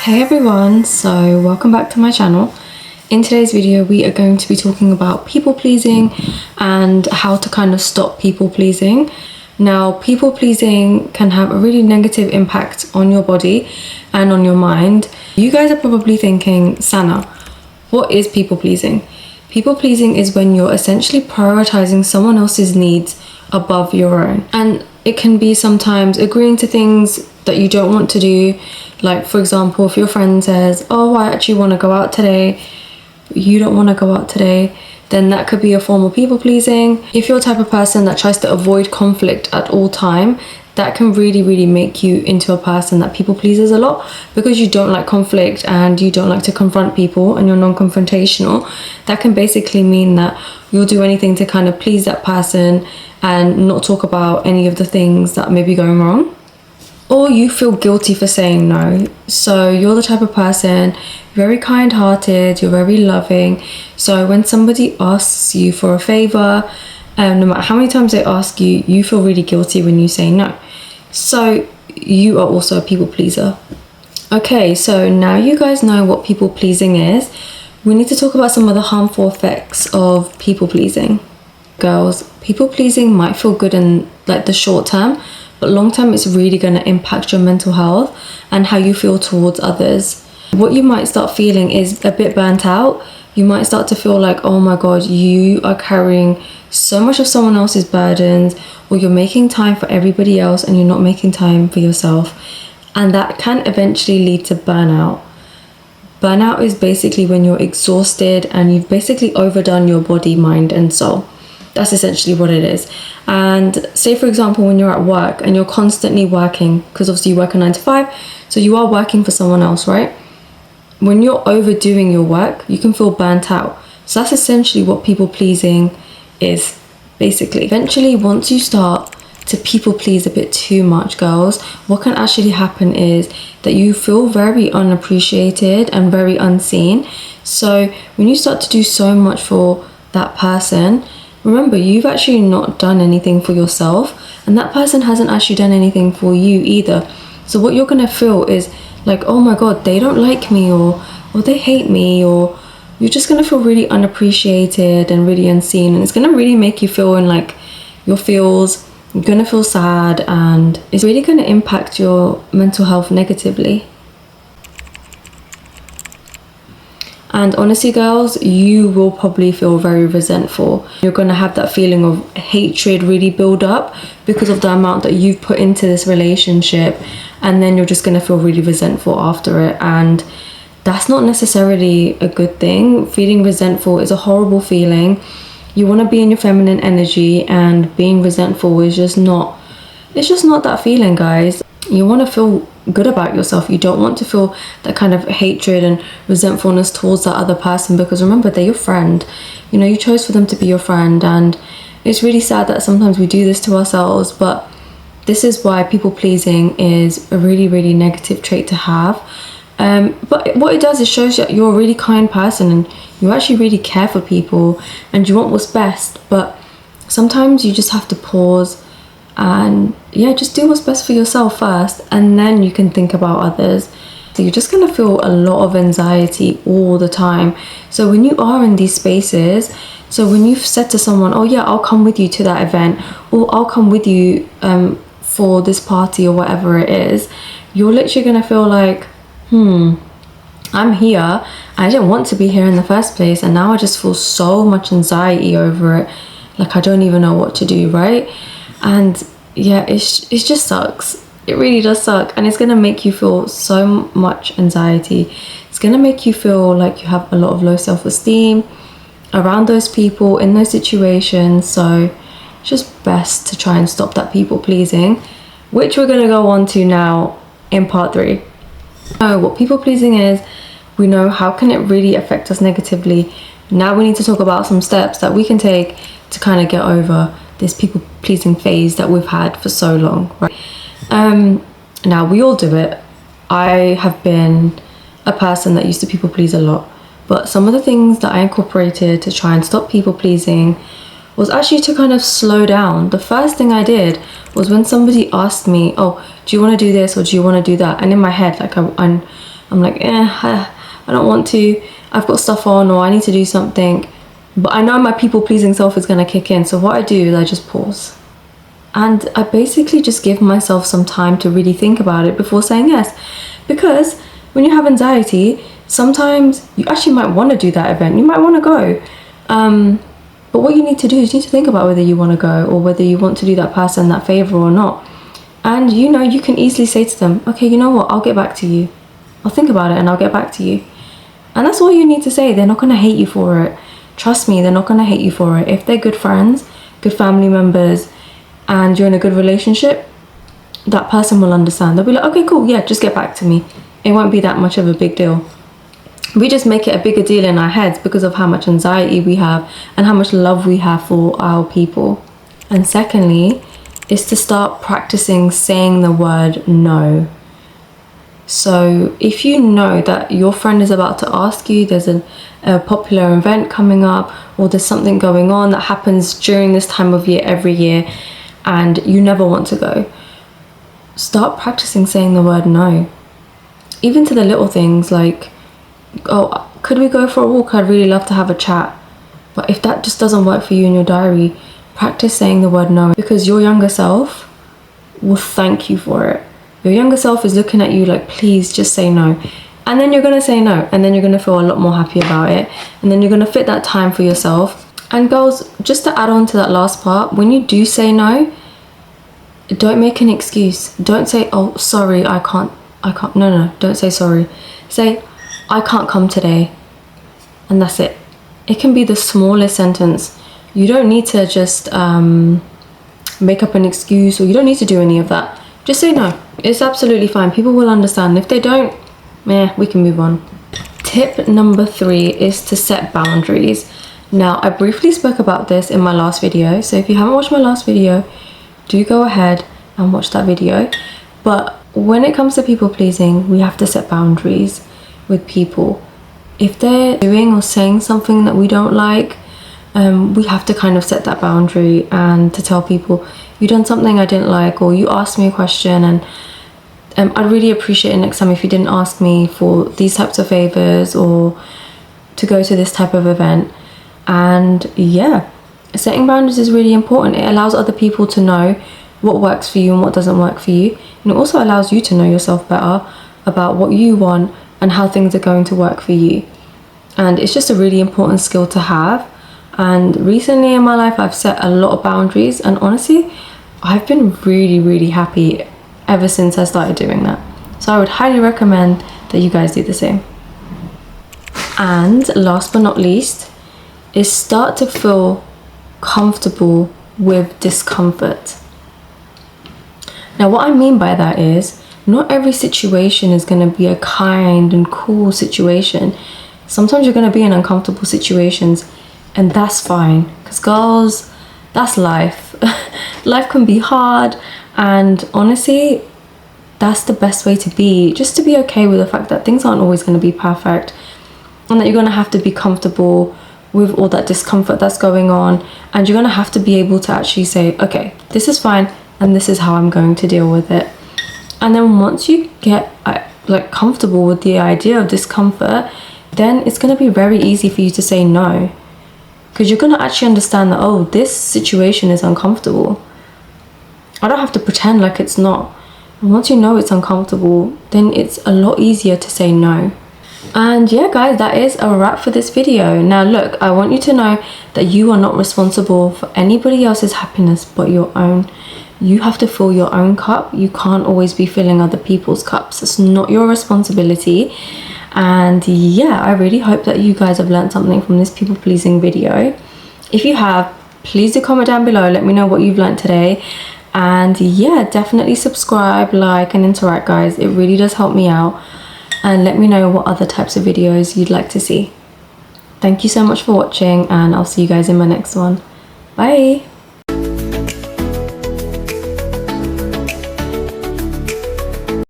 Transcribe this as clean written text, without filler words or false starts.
Hey everyone, so welcome back to my channel. In today's video we are going to be talking about people pleasing and how to kind of stop people pleasing. Now, people pleasing can have a really negative impact on your body and on your mind. You guys are probably thinking, Sana, what is people pleasing? People pleasing is when you're essentially prioritizing someone else's needs above your own, and it can be sometimes agreeing to things that you don't want to do. Like, for example, if your friend says, oh, I actually want to go out today, you don't want to go out today, then that could be a form of people pleasing. If you're the type of person that tries to avoid conflict at all time, that can really make you into a person that people pleases a lot, because you don't like conflict and you don't like to confront people and you're non-confrontational. That can basically mean that you'll do anything to kind of please that person and not talk about any of the things that may be going wrong. Or you feel guilty for saying no. So you're the type of person, very kind-hearted, you're very loving. So when somebody asks you for a favor, no matter how many times they ask you, you feel really guilty when you say no. So you are also a people pleaser. Okay, so now you guys know what people pleasing is. We need to talk about some of the harmful effects of people pleasing. Girls, people pleasing might feel good in like the short term, but long term it's really going to impact your mental health and how you feel towards others. What you might start feeling is a bit burnt out. You might start to feel like, oh my god, you are carrying so much of someone else's burdens, or you're making time for everybody else and you're not making time for yourself. And that can eventually lead to burnout. Burnout is basically when you're exhausted and you've basically overdone your body, mind and soul. That's essentially what it is. And say, for example, when you're at work and you're constantly working, because obviously you work a 9 to 5, so you are working for someone else, right? When you're overdoing your work, you can feel burnt out. So that's essentially what people pleasing is, basically. Eventually, once you start to people please a bit too much, girls, what can actually happen is that you feel very unappreciated and very unseen. So when you start to do so much for that person, remember, you've actually not done anything for yourself, and that person hasn't actually done anything for you either. So what you're gonna feel is like, oh my god, they don't like me, or they hate me, or you're just gonna feel really unappreciated and really unseen, and it's gonna really make you feel in like your feels. You're gonna feel sad, and it's really gonna impact your mental health negatively. And honestly, girls, you will probably feel very resentful. You're going to have that feeling of hatred really build up because of the amount that you've put into this relationship. And then you're just going to feel really resentful after it. And that's not necessarily a good thing. Feeling resentful is a horrible feeling. You want to be in your feminine energy, and being resentful is just not, it's just not that feeling, guys. You want to feel good about yourself. You don't want to feel that kind of hatred and resentfulness towards that other person, because remember, they're your friend. You know, you chose for them to be your friend, and it's really sad that sometimes we do this to ourselves. But this is why people pleasing is a really negative trait to have. But what it does is shows that you're a really kind person and you actually really care for people and you want what's best. But sometimes you just have to pause and just do what's best for yourself first, and then you can think about others. So you're just going to feel a lot of anxiety all the time. So when you are in these spaces, so when you've said to someone, oh yeah, I'll come with you to that event, or I'll come with you for this party or whatever it is, you're literally going to feel like, I'm here, I didn't want to be here in the first place, and now I just feel so much anxiety over it, like I don't even know what to do, right? And yeah, it just sucks. It really does suck, and it's gonna make you feel so much anxiety. It's gonna make you feel like you have a lot of low self-esteem around those people in those situations. So it's just best to try and stop that people pleasing, which we're gonna go on to now in part 3. So what people pleasing is, we know how can it really affect us negatively. Now we need to talk about some steps that we can take to kind of get over this people pleasing phase that we've had for so long, right? Now we all do it. I have been a person that used to people please a lot, but some of the things that I incorporated to try and stop people pleasing was actually to kind of slow down. The first thing I did was when somebody asked me, oh, do you want to do this or do you want to do that? And in my head, like I'm I'm like, I don't want to, I've got stuff on, or I need to do something, but I know my people pleasing self is going to kick in. So what I do is I just pause, and I basically just give myself some time to really think about it before saying yes. Because when you have anxiety, sometimes you actually might want to do that event, you might want to go, but what you need to do is you need to think about whether you want to go, or whether you want to do that person that favor or not. And you know, you can easily say to them, okay, you know what, I'll get back to you, I'll think about it and I'll get back to you. And that's all you need to say. They're not going to hate you for it. Trust me, they're not going to hate you for it. If they're good friends, good family members, and you're in a good relationship, that person will understand. They'll be like, okay, cool, yeah, just get back to me. It won't be that much of a big deal. We just make it a bigger deal in our heads because of how much anxiety we have and how much love we have for our people. And secondly, is to start practicing saying the word no. So if you know that your friend is about to ask you, there's a popular event coming up, or there's something going on that happens during this time of year every year, and you never want to go, start practicing saying the word no. Even to the little things like, oh, could we go for a walk? I'd really love to have a chat. But if that just doesn't work for you in your diary, practice saying the word no, because your younger self will thank you for it. Your younger self is looking at you like, please just say no. And then you're going to say no, and then you're going to feel a lot more happy about it, and then you're going to fit that time for yourself. And girls, just to add on to that last part, when you do say no, don't make an excuse. Don't say, oh, sorry, I can't. No, don't say sorry. Say, I can't come today. And that's it. It can be the smallest sentence. You don't need to just make up an excuse, or you don't need to do any of that. Just say no. It's absolutely fine. People will understand. If they don't, we can move on. Tip number 3 is to set boundaries. Now, I briefly spoke about this in my last video, so if you haven't watched my last video, do go ahead and watch that video. But when it comes to people pleasing, we have to set boundaries with people. If they're doing or saying something that we don't like, we have to kind of set that boundary and to tell people, you done something I didn't like, or you asked me a question, and I'd really appreciate it next time if you didn't ask me for these types of favors or to go to this type of event. And yeah, setting boundaries is really important. It allows other people to know what works for you and what doesn't work for you, and it also allows you to know yourself better about what you want and how things are going to work for you. And it's just a really important skill to have. And recently in my life, I've set a lot of boundaries, and honestly, I've been really happy ever since I started doing that. So I would highly recommend that you guys do the same. And last but not least is start to feel comfortable with discomfort. Now, what I mean by that is not every situation is going to be a kind and cool situation. Sometimes you're going to be in uncomfortable situations, and that's fine, because girls, that's life. Life can be hard, and honestly, that's the best way to be. Just to be okay with the fact that things aren't always going to be perfect, and that you're going to have to be comfortable with all that discomfort that's going on, and you're going to have to be able to actually say, okay, this is fine, and this is how I'm going to deal with it. And then once you get like comfortable with the idea of discomfort, then it's going to be very easy for you to say no, because you're going to actually understand that, oh, this situation is uncomfortable. I don't have to pretend like it's not. And once you know it's uncomfortable, then it's a lot easier to say no. And yeah, guys, that is a wrap for this video. Now look, I want you to know that you are not responsible for anybody else's happiness but your own. You have to fill your own cup. You can't always be filling other people's cups. It's not your responsibility. And yeah, I really hope that you guys have learned something from this people pleasing video. If you have, please do comment down below. Let me know what you've learned today. And yeah, definitely subscribe, like, and interact, guys. It really does help me out. And let me know what other types of videos you'd like to see. Thank you so much for watching, and I'll see you guys in my next one. Bye.